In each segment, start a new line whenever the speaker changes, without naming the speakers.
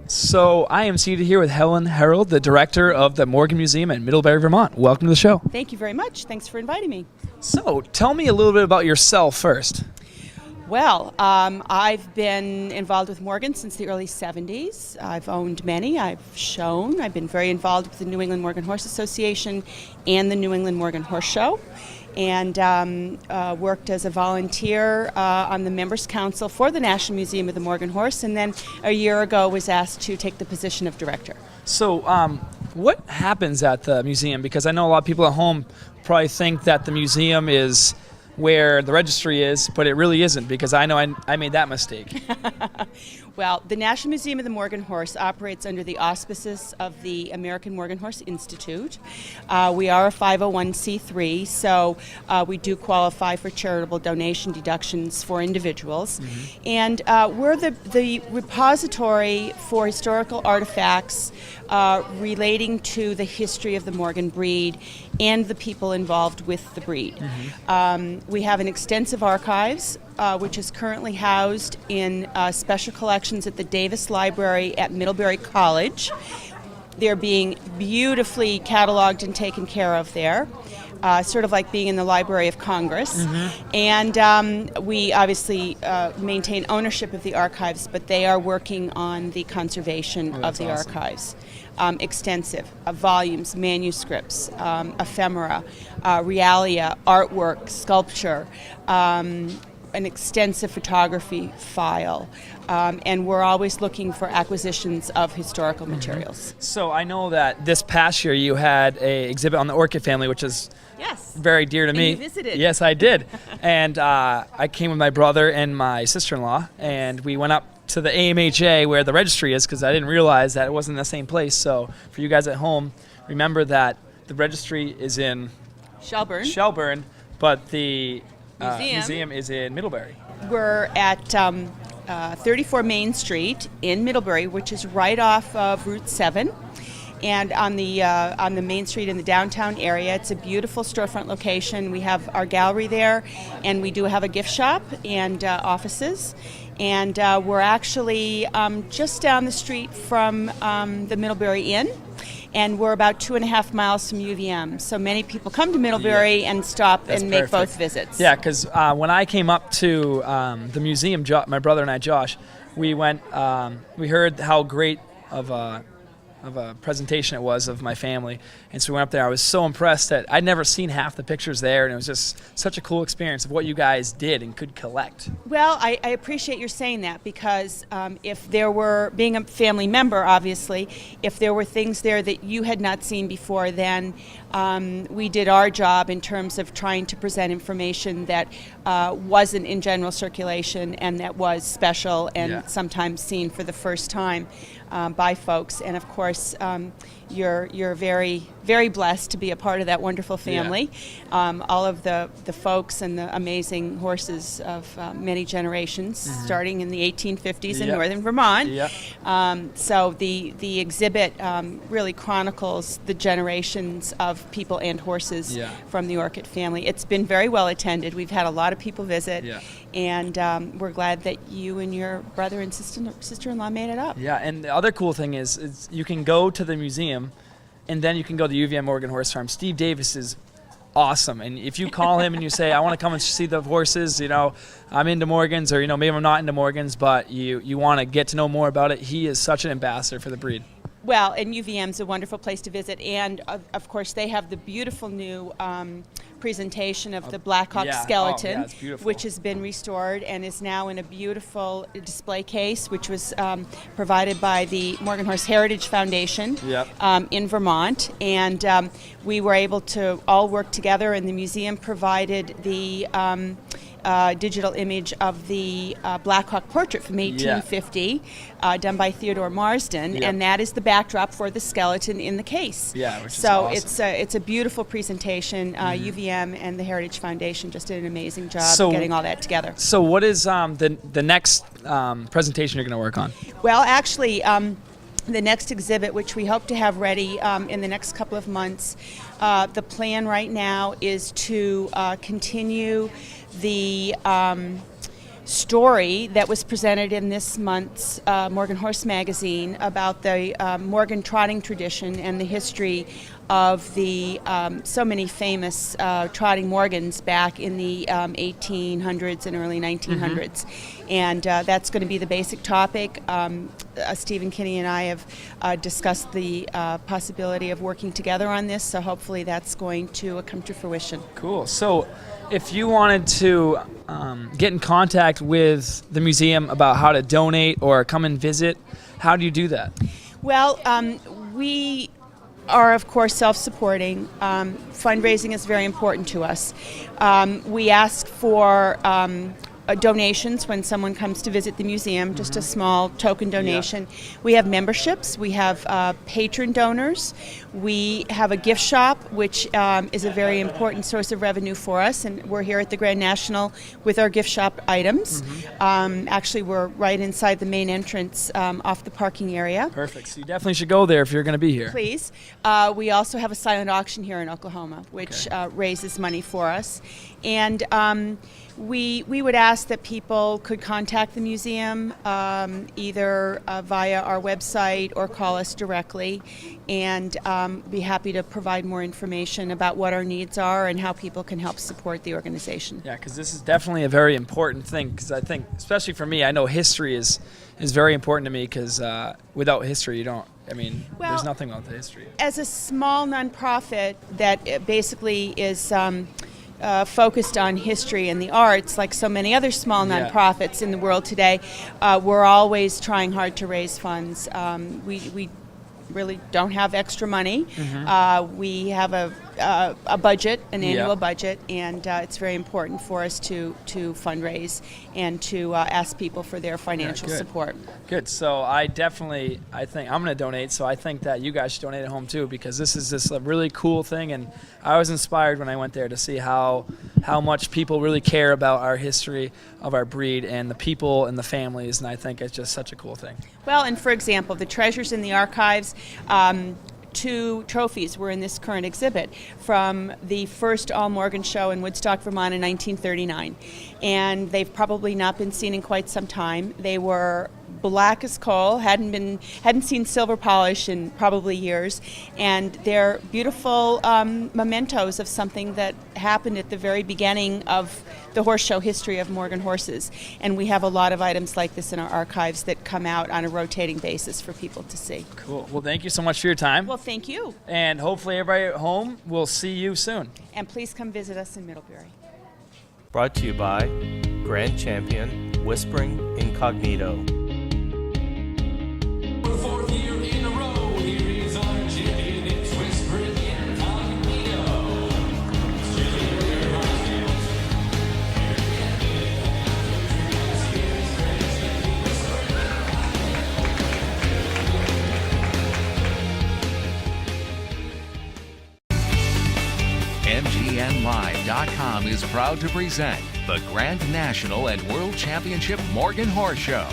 So I am seated here with Helen Harold, the director of the Morgan Museum in Middlebury, Vermont. Welcome to the show.
Thank you very much. Thanks for inviting me.
So tell me a little bit about yourself first.
Well, I've been involved with Morgan since the early 70s. I've owned many. I've shown. I've been very involved with the New England Morgan Horse Association and the New England Morgan Horse Show, and worked as a volunteer on the Members Council for the National Museum of the Morgan Horse, and then a year ago was asked to take the position of director.
So what happens at the museum? Because I know a lot of people at home probably think that the museum is where the registry is, but it really isn't, because I know I made that mistake.
Well, the National Museum of the Morgan Horse operates under the auspices of the American Morgan Horse Institute. We are a 501c3, so we do qualify for charitable donation deductions for individuals. Mm-hmm. And we're the repository for historical artifacts relating to the history of the Morgan breed and the people involved with the breed. Mm-hmm. We have an extensive archives, which is currently housed in special collections at the Davis Library at Middlebury College. They're being beautifully cataloged and taken care of there, sort of like being in the Library of Congress. Mm-hmm. And we obviously maintain ownership of the archives, but they are working on the conservation of the awesome. Archives. Extensive volumes, manuscripts, ephemera, realia, artwork, sculpture, an extensive photography file, and we're always looking for acquisitions of historical materials.
So I know that this past year you had an exhibit on the orchid family, which is very dear to me.
You visited.
Yes, I did. And I came with my brother and my sister-in-law, and we went up to the AMHA where the registry is, because I didn't realize that it wasn't in the same place. So for you guys at home, remember that the registry is in Shelburne, but the museum is in Middlebury.
We're at 34 Main Street in Middlebury, which is right off of Route 7. And on the Main Street in the downtown area, it's a beautiful storefront location. We have our gallery there, and we do have a gift shop and offices. And we're actually just down the street from the Middlebury Inn, and we're about 2.5 miles from UVM. So many people come to Middlebury and stop and make both visits.
Yeah, because when I came up to the museum, my brother and I, Josh, we went. We heard how great of a presentation it was of my family, and so we went up there. I was so impressed that I'd never seen half the pictures there, and it was just such a cool experience of what you guys did and could collect.
Well, I appreciate your saying that, because if there were, being a family member, obviously, if there were things there that you had not seen before, then we did our job in terms of trying to present information that wasn't in general circulation and that was special and sometimes seen for the first time by folks. And of course, you're very, very blessed to be a part of that wonderful family. All of the folks and the amazing horses of many generations, starting in the 1850s in northern Vermont. So the exhibit really chronicles the generations of people and horses from the orchid family. It's been very well attended. We've had a lot of people visit, and we're glad that you and your brother and sister-in-law made it up.
Yeah, and the other cool thing is you can go to the museum, and then you can go to UVM Morgan Horse Farm. Steve Davis is awesome, and if you call him and you say, I want to come and see the horses, I'm into Morgans, or maybe I'm not into Morgans, but you want to get to know more about it, he is such an ambassador for the breed.
Well, and UVM's a wonderful place to visit, and of course they have the beautiful new presentation of the Black Hawk skeleton, which has been restored and is now in a beautiful display case, which was provided by the Morgan Horse Heritage Foundation in Vermont. And we were able to all work together, and the museum provided the digital image of the Black Hawk portrait from 1850, done by Theodore Marsden, and that is the backdrop for the skeleton in the case.
Which is awesome.
it's a beautiful presentation. UVM and the Heritage Foundation just did an amazing job of getting all that together.
So what is the next presentation you're going to work on?
Well, actually, the next exhibit, which we hope to have ready in the next couple of months, the plan right now is to continue the story that was presented in this month's Morgan Horse magazine about the Morgan trotting tradition and the history of the so many famous trotting Morgans back in the 1800s and early 1900s. And that's going to be the basic topic. Stephen Kinney and I have discussed the possibility of working together on this, so hopefully that's going to come to fruition.
Cool. So if you wanted to get in contact with the museum about how to donate or come and visit, how do you do that?
Well, we are, of course, self-supporting. Fundraising is very important to us. We ask for donations when someone comes to visit the museum, just a small token donation. Yeah. We have memberships. We have patron donors. We have a gift shop, which is a very important source of revenue for us, and we're here at the Grand National with our gift shop items. Actually, we're right inside the main entrance off the parking area.
Perfect. So you definitely should go there if you're going to be here.
Please. We also have a silent auction here in Oklahoma, which raises money for us. And we would ask that people could contact the museum either via our website or call us directly, and be happy to provide more information about what our needs are and how people can help support the organization.
Yeah, because this is definitely a very important thing, because I think, especially for me, I know history is very important to me, because without history, you don't, there's nothing without the history.
As a small nonprofit that basically is focused on history and the arts, like so many other small nonprofits in the world today, we're always trying hard to raise funds. We really don't have extra money. We have a budget, an annual budget, and it's very important for us to fundraise and to ask people for their financial support.
Good. So I think I'm going to donate, so I think that you guys should donate at home too, because this is a really cool thing, and I was inspired when I went there to see how much people really care about our history of our breed and the people and the families, and I think it's just such a cool thing.
Well, and for example, the treasures in the archives, 2 trophies were in this current exhibit from the first All Morgan show in Woodstock, Vermont in 1939. And they've probably not been seen in quite some time. They were black as coal, hadn't seen silver polish in probably years, and they're beautiful mementos of something that happened at the very beginning of the horse show history of Morgan horses. And we have a lot of items like this in our archives that come out on a rotating basis for people to see.
Cool. Well, thank you so much for your time.
Well, thank you.
And hopefully everybody at home will see you soon.
And please come visit us in Middlebury.
Brought to you by Grand Champion, Whispering Incognito.
For the 4th year in a row, here is our champion, it's Whispering Incognito.
MGNLive.com is proud to present the Grand National and World Championship Morgan Horse Show.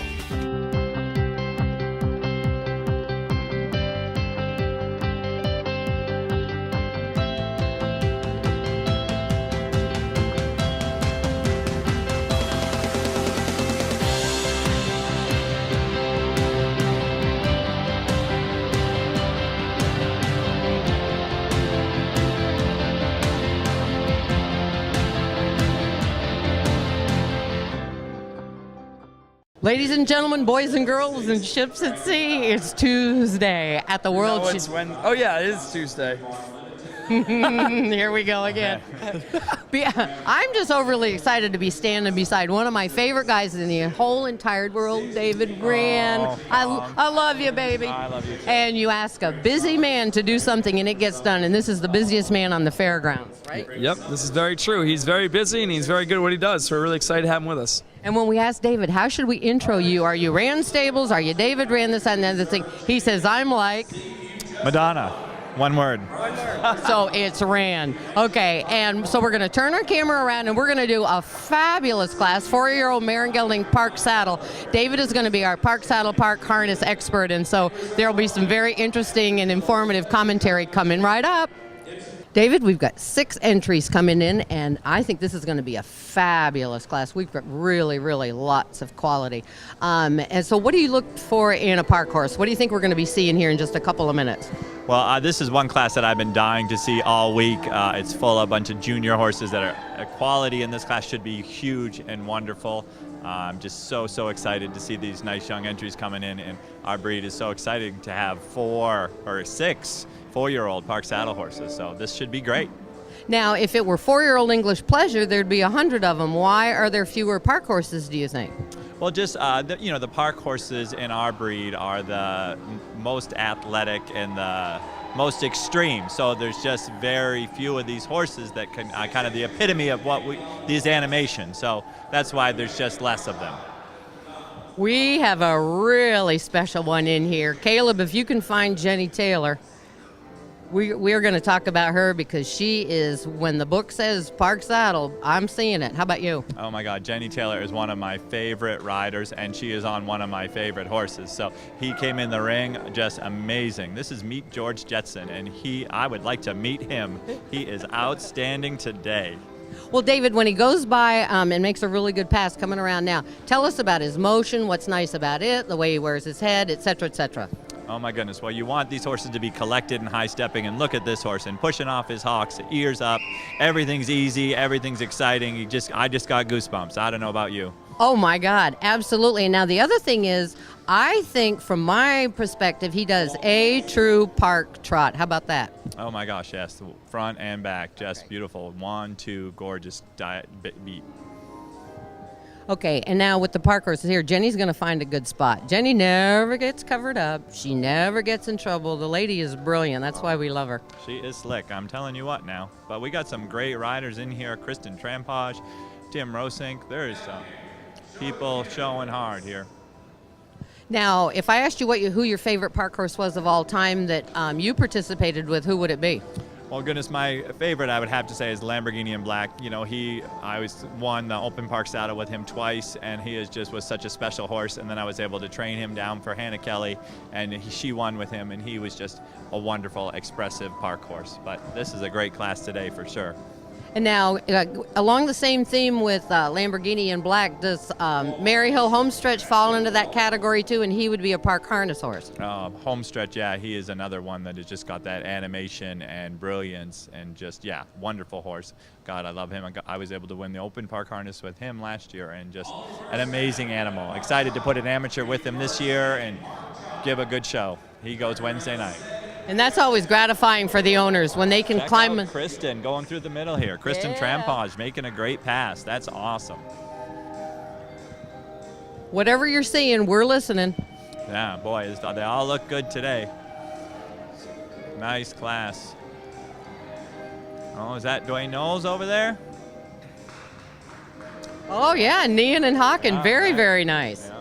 Ladies and gentlemen, boys and girls, and ships at sea, it's Tuesday at the World Championship.
Oh yeah, it is Tuesday.
Here we go again. I'm just overly excited to be standing beside one of my favorite guys in the whole entire world, David Brand. I love you, baby.
I love you too.
And you ask a busy man to do something and it gets done, and this is the busiest man on the fairgrounds, right?
Yep, this is very true. He's very busy and he's very good at what he does, so we're really excited to have him with us.
And when we asked David, how should we intro you? Are you Rand Stables? Are you David Rand, this and that thing? He says, I'm like
Madonna. One word.
So it's Rand. Okay, and so we're going to turn our camera around and we're going to do a fabulous class, 4-year-old mare and gelding park saddle. David is going to be our park saddle, park harness expert, and so there will be some very interesting and informative commentary coming right up. David, we've got 6 entries coming in, and I think this is going to be a fabulous class. We've got really, really lots of quality. And so what do you look for in a park horse? What do you think we're going to be seeing here in just a couple of minutes?
Well, this is one class that I've been dying to see all week. It's full of a bunch of junior horses that are quality in this class should be huge and wonderful. I'm just so excited to see these nice young entries coming in, and our breed is so exciting to have 4 or 6 4-year-old park saddle horses, so this should be great.
Now, if it were 4-year-old English Pleasure, there'd be 100 of them. Why are there fewer park horses, do you think?
Well, just the park horses in our breed are the most athletic and the most extreme. So there's just very few of these horses that can kind of the epitome of these animations. So that's why there's just less of them.
We have a really special one in here. Caleb, if you can find Jenny Taylor, we're going to talk about her because she is, when the book says park saddle, I'm seeing it. How about you?
Oh my God, Jenny Taylor is one of my favorite riders, and she is on one of my favorite horses. So he came in the ring just amazing. This is Meet George Jetson, and I would like to meet him. He is outstanding today.
Well, David, when he goes by and makes a really good pass coming around now, tell us about his motion, what's nice about it, the way he wears his head, et cetera, et cetera.
Oh my goodness, well, you want these horses to be collected and high stepping, and look at this horse and pushing off his hocks, ears up, everything's easy, everything's exciting. I just got goosebumps. I don't know about you.
Oh my God, absolutely. And now the other thing is, I think from my perspective, he does a true park trot. How about that?
Oh my gosh, yes, front and back, just beautiful. 1, 2, gorgeous beat.
Okay, and now with the park horses here, Jenny's going to find a good spot. Jenny never gets covered up. She never gets in trouble. The lady is brilliant. That's why we love her.
She is slick, I'm telling you what now. But we got some great riders in here. Kristen Trampage, Tim Rosink. There's some people showing hard here.
Now, if I asked you who your favorite park horse was of all time that you participated with, who would it be?
Well, goodness, my favorite I would have to say is Lamborghini in Black. You know, I won the open park saddle with him twice, and he was such a special horse. And then I was able to train him down for Hannah Kelly, and she won with him, and he was just a wonderful, expressive park horse. But this is a great class today for sure.
And now, along the same theme with Lamborghini in Black, does Maryhill Homestretch fall into that category too, and he would be a park harness horse?
Homestretch, yeah, he is another one that has just got that animation and brilliance and just, yeah, wonderful horse. God, I love him. I was able to win the open park harness with him last year, and just an amazing animal. Excited to put an amateur with him this year and give a good show. He goes Wednesday night.
And that's always gratifying for the owners when they can
Check
climb.
Out Kristen going through the middle here. Kristen Trampage making a great pass. That's awesome.
Whatever you're seeing, we're listening.
Yeah, boy, they all look good today. Nice class. Oh, is that Dwayne Knowles over there?
Oh, yeah, Nian and Hawken. Very,
right.
very nice.
Yeah.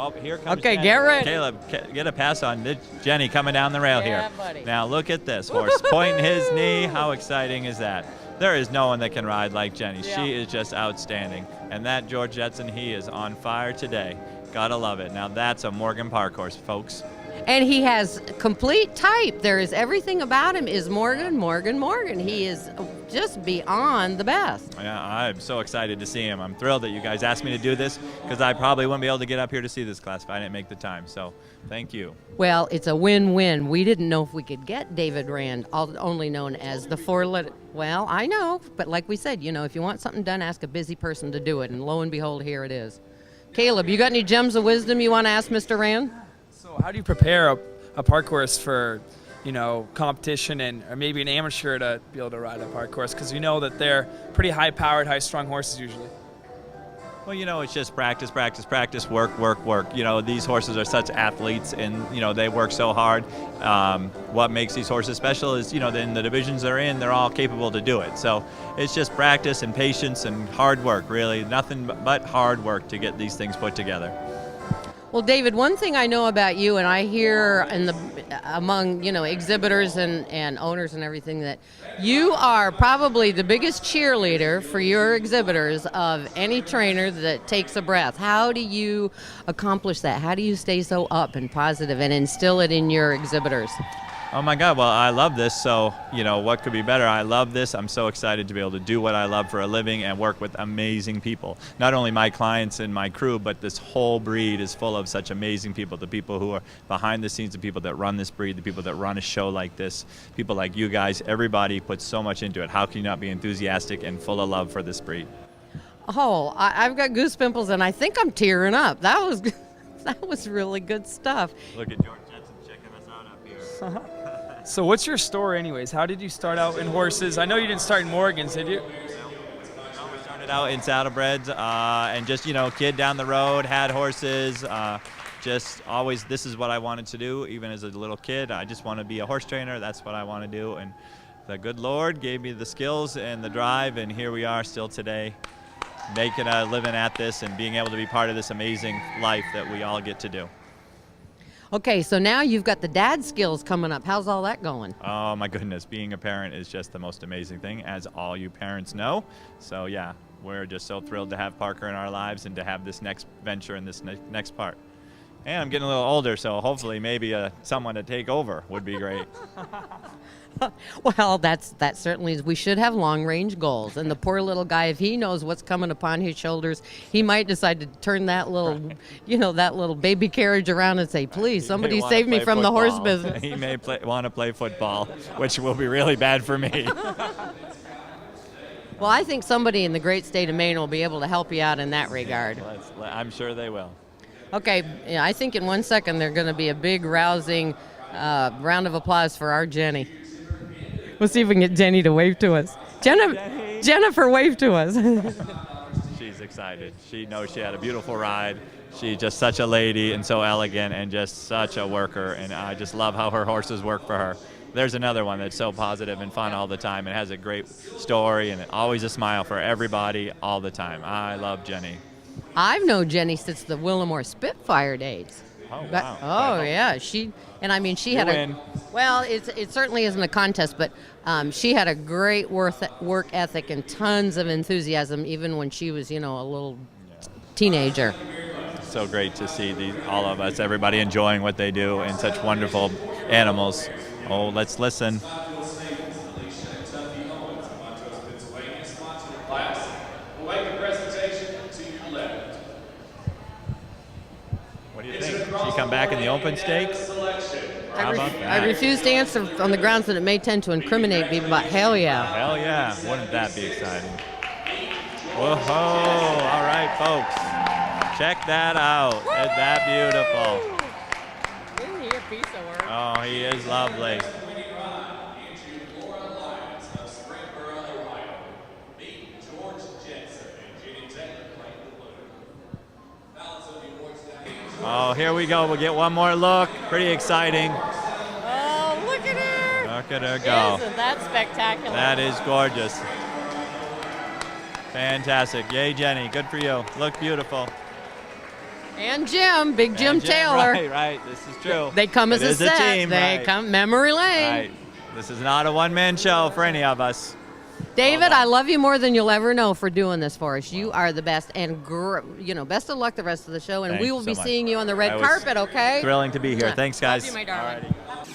Oh, here comes
Okay,
Jenny.
get ready.
Caleb, get a pass on Jenny coming down the rail
Yeah,
here.
buddy.
Now look at this horse pointing his knee. How exciting is that? There is no one that can ride like Jenny.
Yeah.
She is just outstanding. And that George Jetson, he is on fire today. Gotta love it. Now that's a Morgan Park horse, folks.
And he has complete type. There is everything about him is Morgan, Morgan, Morgan. He is just beyond the best.
Yeah, I'm so excited to see him. I'm thrilled that you guys asked me to do this because I probably wouldn't be able to get up here to see this class if I didn't make the time. So thank you.
Well, it's a win-win. We didn't know if we could get David Rand, only known as the four-letter. Well, I know, but like we said, you know, if you want something done, ask a busy person to do it. And lo and behold, here it is. Caleb, you got any gems of wisdom you want to ask Mr. Rand?
So how do you prepare a park horse for, you know, competition or maybe an amateur to be able to ride a park horse? Because you know that they're pretty high-powered, high-strung horses usually.
Well, you know, it's just practice, practice, practice, work, work, work. You know, these horses are such athletes, and, you know, they work so hard. What makes these horses special is, you know, in the divisions they're in, they're all capable to do it. So it's just practice and patience and hard work, really. Nothing but hard work to get these things put together.
Well, David, one thing I know about you, and I hear among exhibitors and owners and everything, that you are probably the biggest cheerleader for your exhibitors of any trainer that takes a breath. How do you accomplish that? How do you stay so up and positive and instill it in your exhibitors?
Oh my God, well, I love this, so, what could be better? I love this. I'm so excited to be able to do what I love for a living and work with amazing people. Not only my clients and my crew, but this whole breed is full of such amazing people. The people who are behind the scenes, the people that run this breed, the people that run a show like this, people like you guys, everybody puts so much into it. How can you not be enthusiastic and full of love for this breed?
Oh, I've got goose pimples, and I think I'm tearing up. That was really good stuff.
Look at George Jetson checking us out up here.
So what's your story anyways? How did you start out in horses? I know you didn't start in Morgan's, did you?
No, we started out in saddlebreds and just, kid down the road, had horses, just always, this is what I wanted to do, even as a little kid. I just want to be a horse trainer. That's what I want to do. And the good Lord gave me the skills and the drive, and here we are still today, making a living at this and being able to be part of this amazing life that we all get to do.
Okay, so now you've got the dad skills coming up. How's all that going?
Oh my goodness, being a parent is just the most amazing thing, as all you parents know. So yeah, we're just so thrilled to have Parker in our lives and to have this next venture and this next part. And I'm getting a little older, so hopefully maybe someone to take over would be great.
Well, that certainly is. We should have long-range goals. And the poor little guy, if he knows what's coming upon his shoulders, he might decide to turn that little, that little baby carriage around and say, please, somebody save me from the horse business.
He may want to play football, which will be really bad for me.
Well, I think somebody in the great state of Maine will be able to help you out in that regard.
I'm sure they will.
Okay, I think in 1 second there's going to be a big, rousing round of applause for our Jenny. We'll see if we can get Jenny to wave to us. Jennifer, wave to us.
She's excited. She knows she had a beautiful ride. She's just such a lady and so elegant and just such a worker, and I just love how her horses work for her. There's another one that's so positive and fun all the time and has a great story and always a smile for everybody all the time. I love Jenny.
I've known Jenny since the Willamore Spitfire days.
Oh, wow.
Oh, yeah. She had
win.
Well, it certainly isn't a contest, but she had a great work ethic and tons of enthusiasm, even when she was, a little teenager.
So great to see all of us, everybody enjoying what they do and such wonderful animals. Oh, let's listen. What do you think? She come back in the open stakes?
I refuse to answer on the grounds that it may tend to incriminate me, but hell yeah.
Hell yeah. Wouldn't that be exciting? Whoa, all right, folks. Check that out. Isn't that beautiful?
Isn't he a piece of work?
Oh, he is lovely. Oh, here we go. We'll get one more look. Pretty exciting.
Oh, look at her.
Look at her go.
Isn't that spectacular?
That is gorgeous. Fantastic. Yay, Jenny. Good for you. Look beautiful.
And Jim, Big Jim Taylor.
Right. This is true.
They come as a
It is
set.
team,
They
right.
come memory lane.
Right. This is not a one-man show for any of us.
David, I love you more than you'll ever know for doing this for us. You are the best, and best of luck the rest of the show. And
Thanks
we will
so
be
much.
seeing you on the red
I was
carpet. Okay?
Thrilling to be here. Thanks, guys.
Love you, my darling.
Alrighty.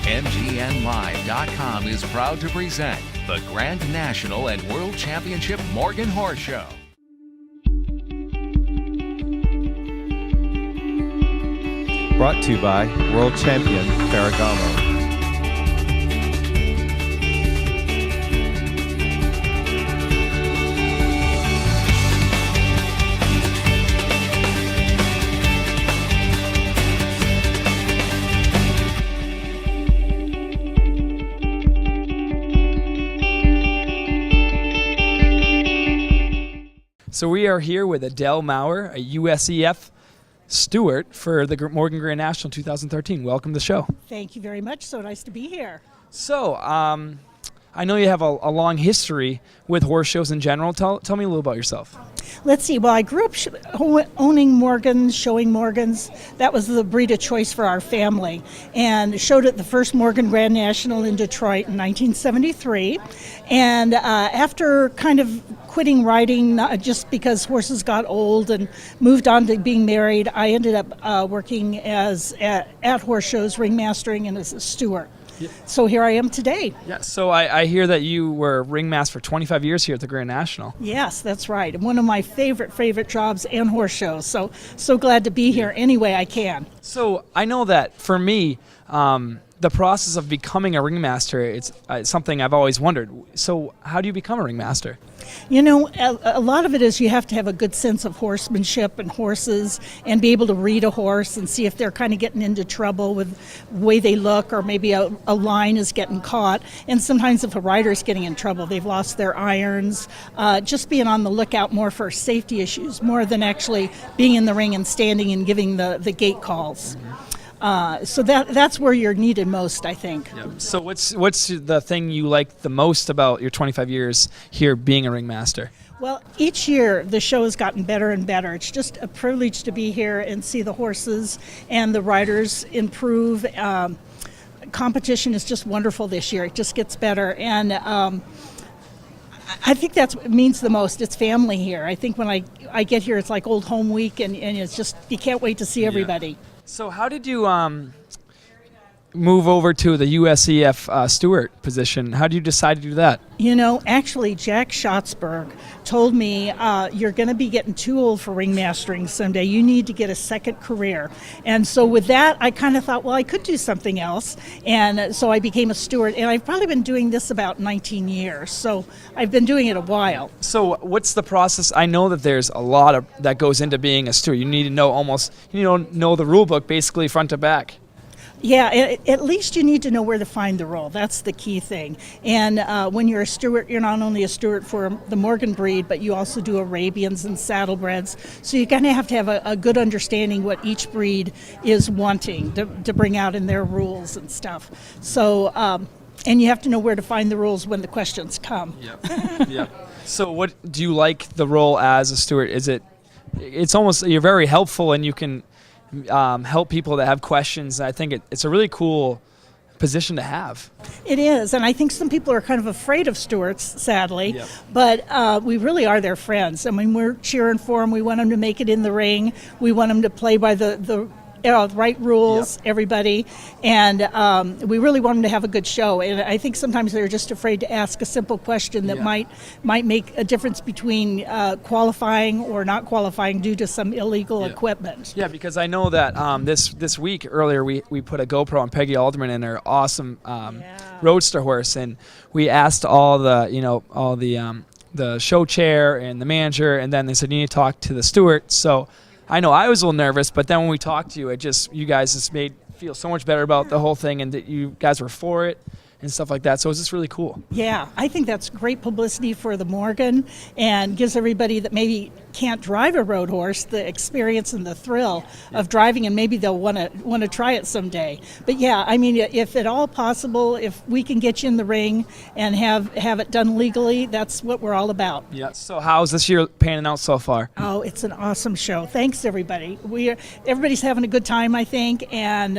MGNLive.com is proud to present the Grand National and World Championship Morgan Horse Show.
Brought to you by World Champion Ferragamo.
So we are here with Adele Maurer, a USEF Steward for the Morgan Grand National 2013. Welcome to the show.
Thank you very much. So nice to be here.
So, I know you have a long history with horse shows in general. Tell me a little about yourself.
Let's see. Well, I grew up owning Morgans, showing Morgans. That was the breed of choice for our family. And showed at the first Morgan Grand National in Detroit in 1973. And after kind of quitting riding just because horses got old and moved on to being married, I ended up working at horse shows, ringmastering, and as a steward. Yeah. So here I am today.
Yeah. So I hear that you were ringmaster for 25 years here at the Grand National.
Yes, that's right. And one of my favorite jobs and horse shows. So glad to be here any way I can.
So I know that for me, the process of becoming a ringmaster, it's something I've always wondered. So how do you become a ringmaster?
You know, a lot of it is you have to have a good sense of horsemanship and horses and be able to read a horse and see if they're kind of getting into trouble with the way they look, or maybe a line is getting caught. And sometimes if a rider is getting in trouble, they've lost their irons. Just being on the lookout more for safety issues, more than actually being in the ring and standing and giving the gate calls. So that's where you're needed most, I think.
Yep. So what's the thing you like the most about your 25 years here being a ringmaster?
Well, each year the show has gotten better and better. It's just a privilege to be here and see the horses and the riders improve. Competition is just wonderful this year. It just gets better. And I think that's what means the most. It's family here. I think when I get here, it's like old home week, and it's just, you can't wait to see everybody.
Yeah. So how did you move over to the USEF steward position? How did you decide to do that?
You know, actually, Jack Schatzberg told me, you're going to be getting too old for ringmastering someday. You need to get a second career. And so with that, I kind of thought, well, I could do something else. And so I became a steward. And I've probably been doing this about 19 years. So I've been doing it a while.
So what's the process? I know that there's a lot that goes into being a steward. You need to know know the rule book basically front to back.
Yeah, at least you need to know where to find the role. That's the key thing. And when you're a steward, you're not only a steward for the Morgan breed, but you also do Arabians and saddlebreds. So you kind of have to have a good understanding what each breed is wanting to bring out in their rules and stuff. So, and you have to know where to find the rules when the questions come.
Yep. Yep. So what do you like the role as a steward? It's almost, you're very helpful, and you can help people that have questions. I think it's a really cool position to have.
It is, and I think some people are kind of afraid of stewards, sadly.
Yep.
But we really are their friends. I mean, we're cheering for them. We want them to make it in the ring. We want them to play by the right rules, yep. Everybody, and we really want them to have a good show. And I think sometimes they're just afraid to ask a simple question that might make a difference between qualifying or not qualifying due to some illegal equipment.
Yeah, because I know that this week earlier we put a GoPro on Peggy Alderman and her awesome roadster horse, and we asked all the show chair and the manager, and then they said you need to talk to the steward. So I know I was a little nervous, but then when we talked to you, you guys just made feel so much better about the whole thing, and that you guys were for it and stuff like that. So it's just really cool.
Yeah, I think that's great publicity for the Morgan, and gives everybody that maybe can't drive a road horse the experience and the thrill of driving, and maybe they'll want to try it someday. But yeah, I mean, if at all possible, if we can get you in the ring and have it done legally, that's what we're all about.
Yeah. So how's this year panning out so far?
Oh, it's an awesome show. Thanks, everybody. Everybody's having a good time, I think, and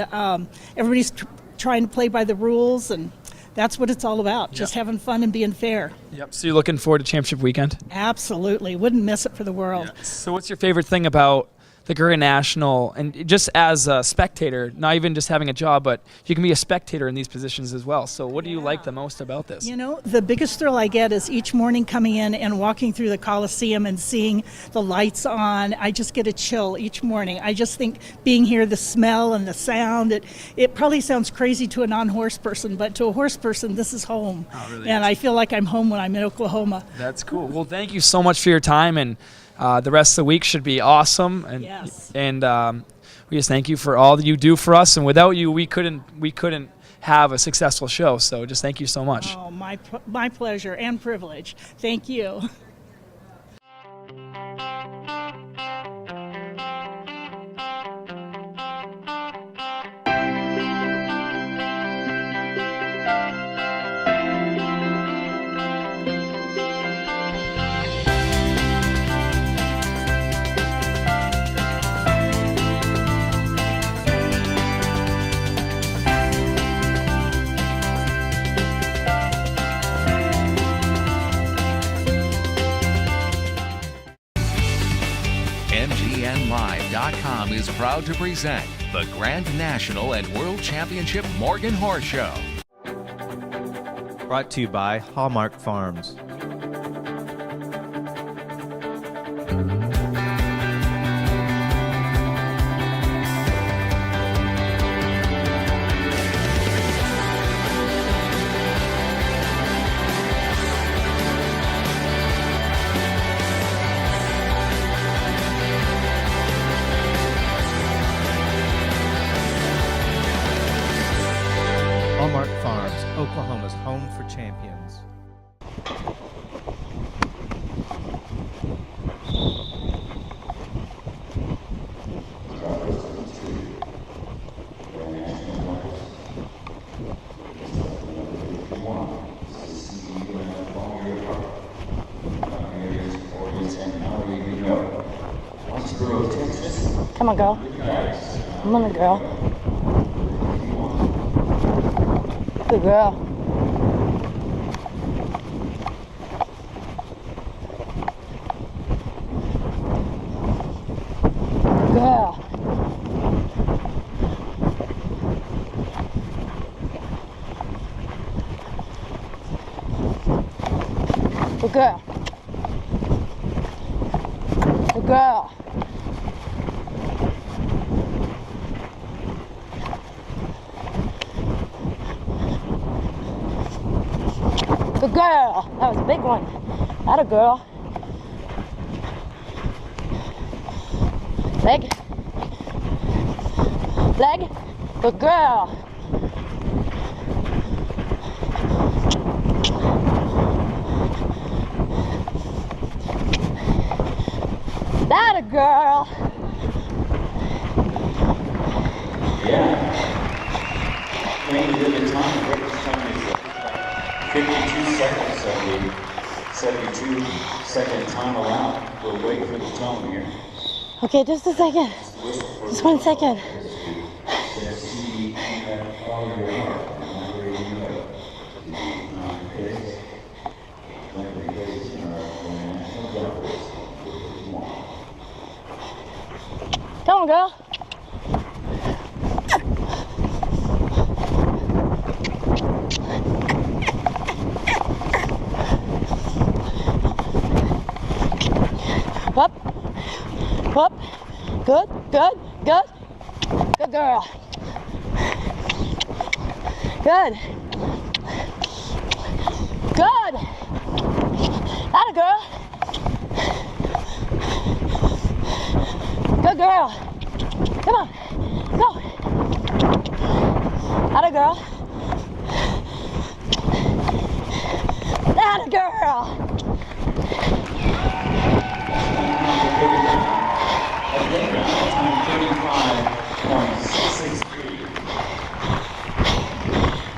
everybody's trying to play by the rules, and that's what it's all about, just having fun and being fair.
Yep. So you're looking forward to championship weekend?
Absolutely. Wouldn't miss it for the world.
Yeah. So what's your favorite thing about the Grand National, and just as a spectator, not even just having a job, but you can be a spectator in these positions as well. So what do you like the most about this?
You know, the biggest thrill I get is each morning coming in and walking through the Coliseum and seeing the lights on. I just get a chill each morning. I just think being here, the smell and the sound, it probably sounds crazy to a non-horse person, but to a horse person, this is home.
Oh, really?
And I feel like I'm home when I'm in Oklahoma.
That's cool. Well, thank you so much for your time, and the rest of the week should be awesome. And
yes.
And we just thank you for all that you do for us. And without you, we couldn't have a successful show. So just thank you so much.
Oh, my pleasure and privilege. Thank you.
MGNLive.com is proud to present the Grand National and World Championship Morgan Horse Show.
Brought to you by Hallmark Farms. Hallmark Farms, Oklahoma's home for champions.
Come on, girl. Come on, girl. Good girl. Girl. Good girl. Good girl. Good girl. That was a big one. That a girl. Leg. Leg. Good girl. That a girl.
Yeah. Playing a good time. Breakfast time is 52 seconds of the 72-second time allowed. We'll wait for the tone here.
Okay, just a second. Just 1 second. Come on, girl. Up, up, good, good, good, good girl, good, good, that a girl, good girl, come on, go, that a girl, that a girl.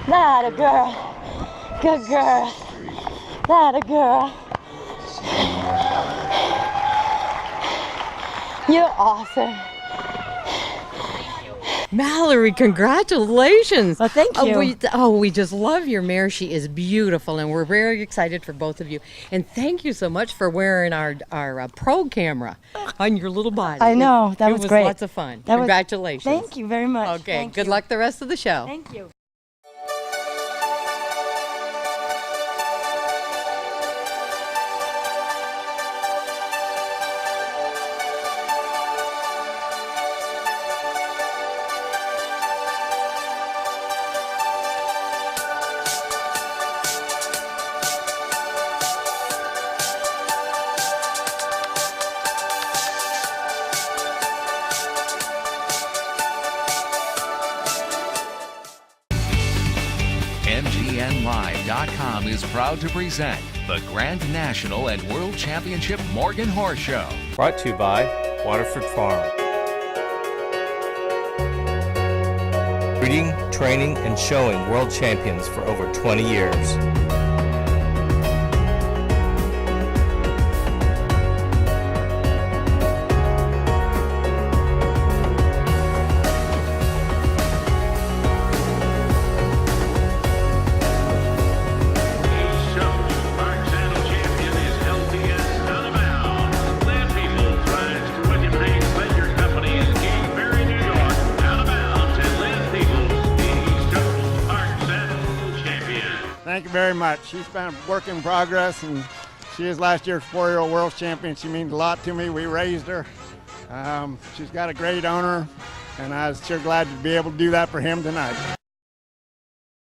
That a girl. Good girl. That a girl. You're awesome.
Mallory, congratulations.
Well, thank you.
We just love your mare. She is beautiful, and we're very excited for both of you. And thank you so much for wearing our pro camera on your little body.
I know, that was great.
Lots of fun.
That was-
Congratulations.
Thank you very much.
Okay,
Thank
good
you.
luck the rest of the show.
Thank you.
MGNLive.com is proud to present the Grand National and World Championship Morgan Horse Show.
Brought to you by Waterford Farm. Breeding, training, and showing world champions for over 20 years.
Thank you very much. She's been a work in progress, and she is last year's 4-year-old world champion. She means a lot to me. We raised her. She's got a great owner, and I was sure glad to be able to do that for him tonight.